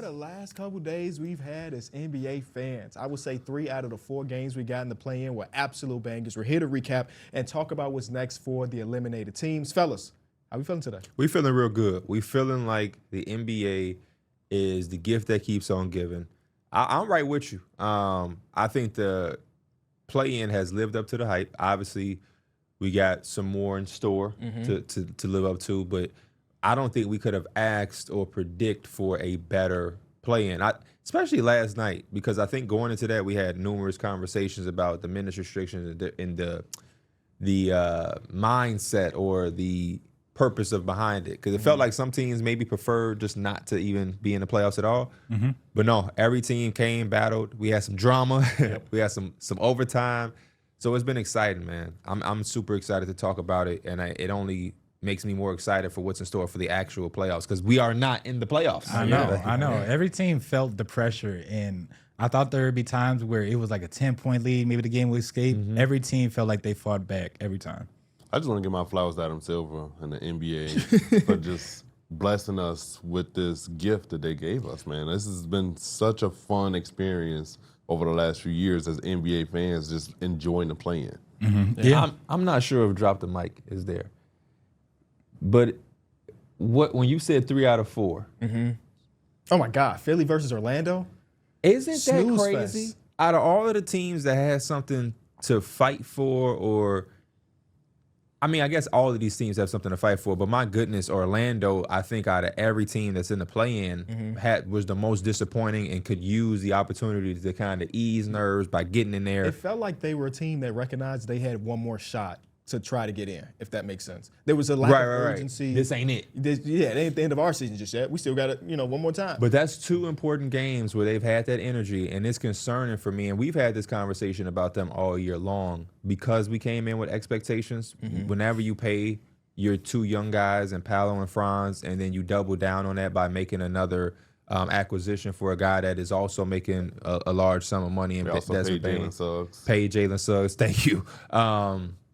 What a last couple days we've had as NBA fans. I would say 3 out of the 4 games we got in the play-in were absolute bangers. We're here to recap and talk about what's next for the eliminated teams. Fellas, how we feeling today? We feeling real good. We feeling like the NBA is the gift that keeps on giving. I'm right with you. I think the play-in has lived up to the hype. Obviously, we got some more in store to live up to, but I don't think we could have asked or predict for a better play-in, especially last night, because I think going into that we had numerous conversations about the minutes restrictions and the mindset or the purpose of behind it, because it felt like some teams maybe preferred just not to even be in the playoffs at all. But no, every team came, battled. We had some drama. We had some overtime. So it's been exciting, man. I'm super excited to talk about it, and it only makes me more excited for what's in store for the actual playoffs, because we are not in the playoffs. I know. Every team felt the pressure, and I thought there would be times where it was like a 10-point lead, maybe the game would escape. Every team felt like they fought back every time. I just want to give my flowers to Adam Silver and the NBA for just blessing us with this gift that they gave us, man. This has been such a fun experience over the last few years as NBA fans, just enjoying the play-in. Yeah, I'm not sure if Drop the Mic is there, but when you said 3 out of 4, Oh my God, Philly versus Orlando? isn't that Snooze crazy? fest. Out of all of the teams that had something to fight for, or I mean, I guess all of these teams have something to fight for, but my goodness, Orlando, I think out of every team that's in the play-in, was the most disappointing and could use the opportunity to kind of ease nerves by getting in there. It felt like they were a team that recognized they had one more shot to try to get in, if that makes sense. There was a lack of urgency. This ain't it. It ain't the end of our season just yet. We still got it, one more time. But that's 2 important games where they've had that energy, and it's concerning for me. And we've had this conversation about them all year long because we came in with expectations. Whenever you pay your 2 young guys, and Paolo and Franz, and then you double down on that by making another acquisition for a guy that is also making a large sum of money. And They also paid Jalen Suggs. Paid Jalen Suggs. Thank you.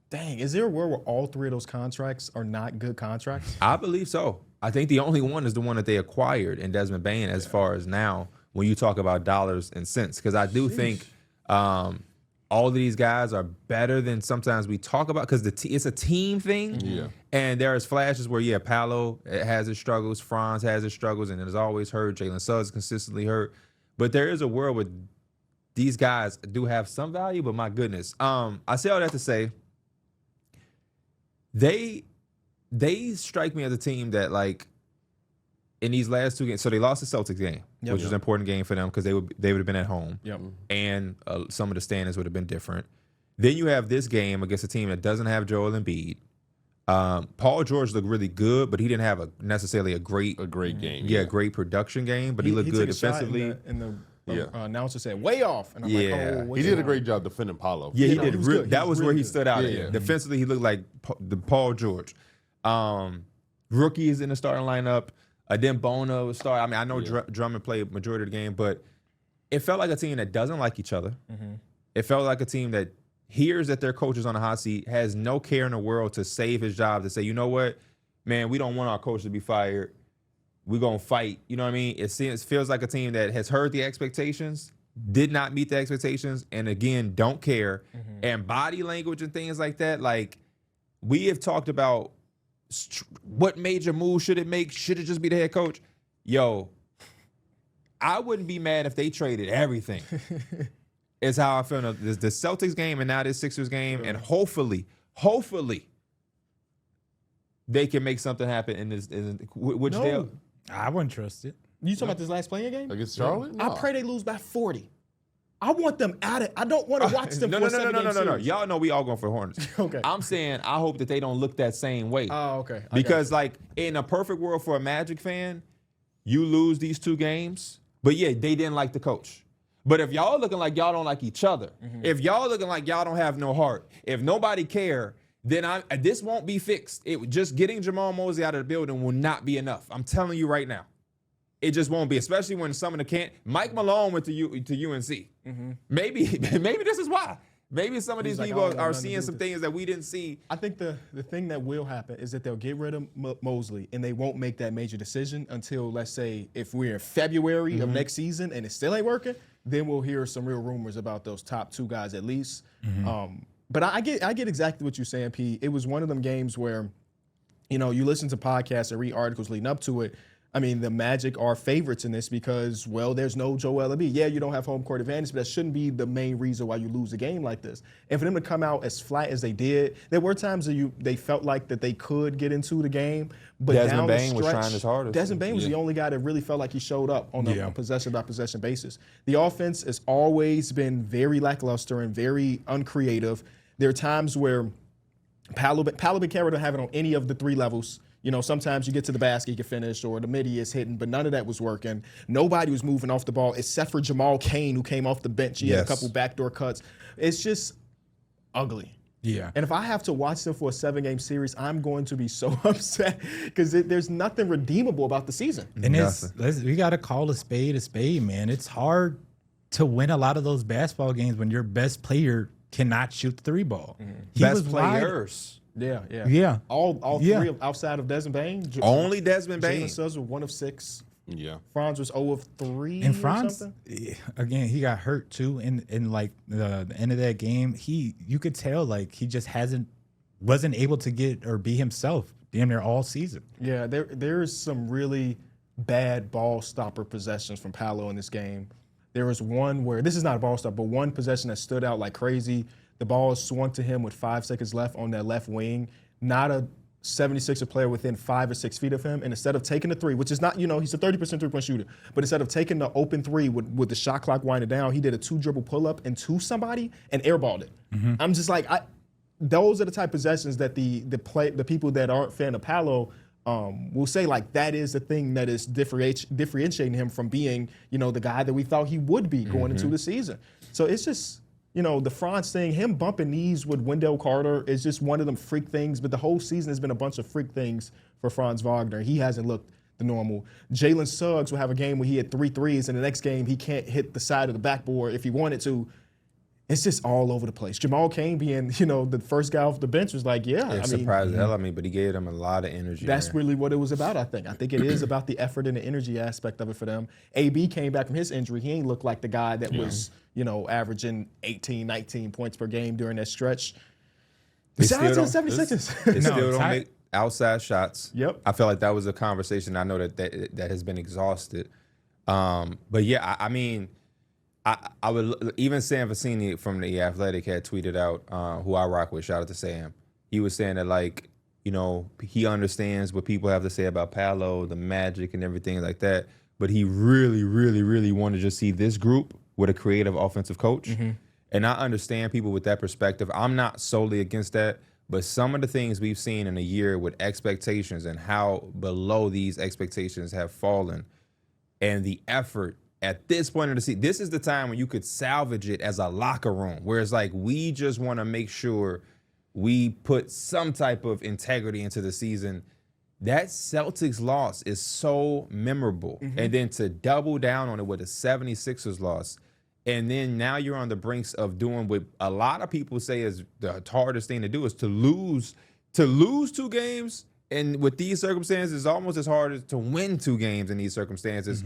Dang, is there a world where all 3 of those contracts are not good contracts? I believe so. I think the only one is the one that they acquired in Desmond Bane as far as now when you talk about dollars and cents. Because I do think all of these guys are better than sometimes we talk about, because it's a team thing. Yeah. And there's flashes where, Paolo has his struggles, Franz has his struggles, and it is always hurt. Jalen Suggs is consistently hurt. But there is a world where these guys do have some value, but my goodness. I say all that to say, They strike me as a team that, like, in these last 2 games, so they lost the Celtics game, which was an important game for them because they would have been at home, and some of the standings would have been different. Then you have this game against a team that doesn't have Joel Embiid. Paul George looked really good, but he didn't have necessarily a great game. Great production game, but he looked good defensively. Announcer said way off, and I'm like, oh, he did a great job defending Paolo. Yeah, he did. Good. That was where he good. stood out. Defensively, he looked like the Paul George. Rookies in the starting lineup. Bono was starting. I mean, I know Drummond played majority of the game, but it felt like a team that doesn't like each other. It felt like a team that hears that their coach is on the hot seat, has no care in the world to save his job, to say, you know what, man, we don't want our coach to be fired. We're going to fight. You know what I mean? It feels like a team that has heard the expectations, did not meet the expectations, and again, don't care. And body language and things like that, like, we have talked about what major move should it make? Should it just be the head coach? Yo, I wouldn't be mad if they traded everything. Is how I feel. The Celtics game and now this Sixers game, and hopefully, they can make something happen in this. I wouldn't trust it. You talking about this last playing game? Against Charlotte? No. I pray they lose by 40. I want them out of. I don't want to watch them. No. Y'all know we all going for the Hornets. Okay. I'm saying I hope that they don't look that same way. Oh, okay. Because like in a perfect world for a Magic fan, you lose these 2 games, but they didn't like the coach. But if y'all looking like y'all don't like each other, if y'all looking like y'all don't have no heart, if nobody care, then this won't be fixed. Just getting Jamal Mosley out of the building will not be enough. I'm telling you right now. It just won't be, especially when some of the Mike Malone went to UNC. Maybe this is why. maybe some of these He's like, I people don't want are nothing to seeing do some with this. things that we didn't see. I think the thing that will happen is that they'll get rid of Mosley and they won't make that major decision until, let's say, if we're in February of next season and it still ain't working, then we'll hear some real rumors about those top two guys at least. But I get exactly what you're saying, P. It was one of them games where, you know, you listen to podcasts and read articles leading up to it. I mean, the Magic are favorites in this because, well, there's no Joel Embiid. Yeah, you don't have home court advantage, but that shouldn't be the main reason why you lose a game like this. And for them to come out as flat as they did, there were times that they felt like that they could get into the game, but Desmond down the Bane was stretch, trying his hardest. Desmond Bane was the only guy that really felt like he showed up on a possession-by-possession basis. The offense has always been very lackluster and very uncreative. There are times where Paolo Becerra don't have it on any of the three levels. You know, sometimes you get to the basket, you can finish, or the midi is hitting, but none of that was working. Nobody was moving off the ball except for Jamal Cain, who came off the bench. He had a couple backdoor cuts. It's just ugly. Yeah. And if I have to watch them for a 7-game series, I'm going to be so upset because there's nothing redeemable about the season. And we got to call a spade, man. It's hard to win a lot of those basketball games when your best player cannot shoot the three ball. Best players. Yeah. All three outside of Desmond Bane. Only Desmond Bane. Jalen Suggs was 1 of 6. Yeah. Franz was 0 of 3. And Franz, or something. again, he got hurt too in like the end of that game. You could tell like he just wasn't able to get or be himself damn near all season. Yeah, there's some really bad ball stopper possessions from Paolo in this game. There was one where, this is not a ball stop, but one possession that stood out like crazy. The ball swung to him with 5 seconds left on that left wing. Not a 76er player within 5 or 6 feet of him. And instead of taking the three, which is not, you know, he's a 30% three-point shooter, but instead of taking the open three with the shot clock winding down, he did a 2-dribble pull-up into somebody and airballed it. I'm just like, those are the type of possessions that the people that aren't fan of Paolo will say, like, that is the thing that is differentiating him from being, you know, the guy that we thought he would be going into the season. So it's just, you know, the Franz thing, him bumping knees with Wendell Carter is just one of them freak things. But the whole season has been a bunch of freak things for Franz Wagner. He hasn't looked the normal. Jalen Suggs will have a game where he had 3 threes, and the next game he can't hit the side of the backboard if he wanted to. It's just all over the place. Jamal Cain being, you know, the first guy off the bench was like, surprised the hell out of me, but he gave them a lot of energy. That's really what it was about, I think. I think it is about the effort and the energy aspect of it for them. AB came back from his injury. He ain't looked like the guy that was, you know, averaging 18, 19 points per game during that stretch. Shout out to the 76ers. They still don't make outside shots. Yep. I feel like that was a conversation. I know that has been exhausted. But yeah, I mean, I would, even Sam Vecini from The Athletic had tweeted out, who I rock with, shout out to Sam. He was saying that, like, you know, he understands what people have to say about Paolo, the Magic and everything like that, but he really, really, really wanted to see this group with a creative offensive coach. And I understand people with that perspective. I'm not solely against that, but some of the things we've seen in a year with expectations and how below these expectations have fallen and the effort at this point of the season, this is the time when you could salvage it as a locker room, where it's like, we just want to make sure we put some type of integrity into the season. That Celtics loss is so memorable. And then to double down on it with a 76ers loss, and then now you're on the brinks of doing what a lot of people say is the hardest thing to do, is to lose 2 games. And with these circumstances, it's almost as hard as to win 2 games in these circumstances.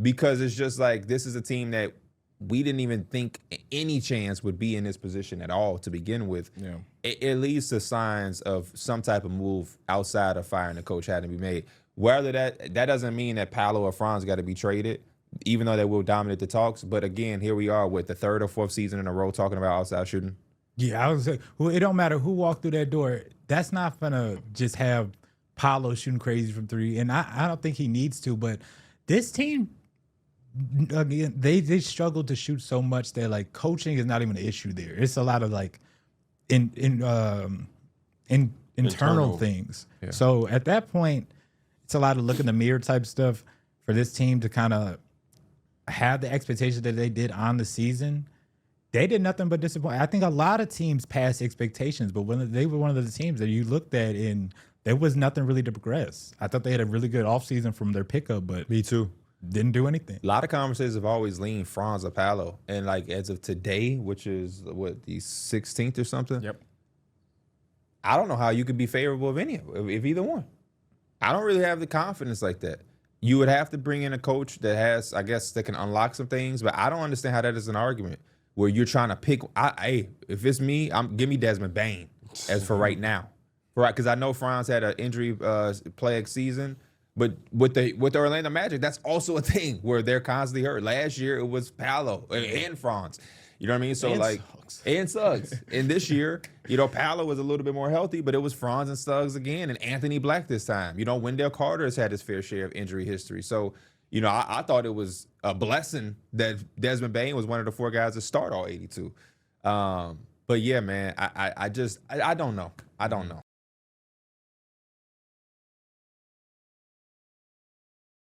Because it's just like, this is a team that we didn't even think any chance would be in this position at all to begin with. Yeah. It leads to signs of some type of move outside of firing the coach had to be made. Whether that doesn't mean that Paolo or Franz got to be traded, even though they will dominate the talks. But again, here we are with the 3rd or 4th season in a row talking about outside shooting. Yeah, I was saying, it don't matter who walked through that door. That's not gonna just have Paolo shooting crazy from 3, and I don't think he needs to. But this team, again, they struggle to shoot so much that, like, coaching is not even an issue there. It's a lot of like internal things. Yeah. So at that point, it's a lot of look in the mirror type stuff for this team to kind of have the expectation that they did on the season. They did nothing but disappoint. I think a lot of teams passed expectations, but they were one of the teams that you looked at and there was nothing really to progress. I thought they had a really good offseason from their pickup, but Me too. didn't do anything. A lot of conversations have always leaned Franz or Paolo. And like as of today, which is what, the 16th or something? Yep. I don't know how you could be favorable of any of either one. I don't really have the confidence like that. You would have to bring in a coach that has, I guess, that can unlock some things, but I don't understand how that is an argument where you're trying to pick. If it's me, give me Desmond Bane as for right now, right? Because I know Franz had an injury plagued season, but with the Orlando Magic, that's also a thing where they're constantly hurt. Last year it was Paolo and Franz. You know what I mean? So and Suggs. And this year, Paolo was a little bit more healthy, but it was Franz and Suggs again, and Anthony Black this time. Wendell Carter has had his fair share of injury history. So, I thought it was a blessing that Desmond Bane was one of the 4 guys to start all 82. But yeah, man, I don't know. I don't know.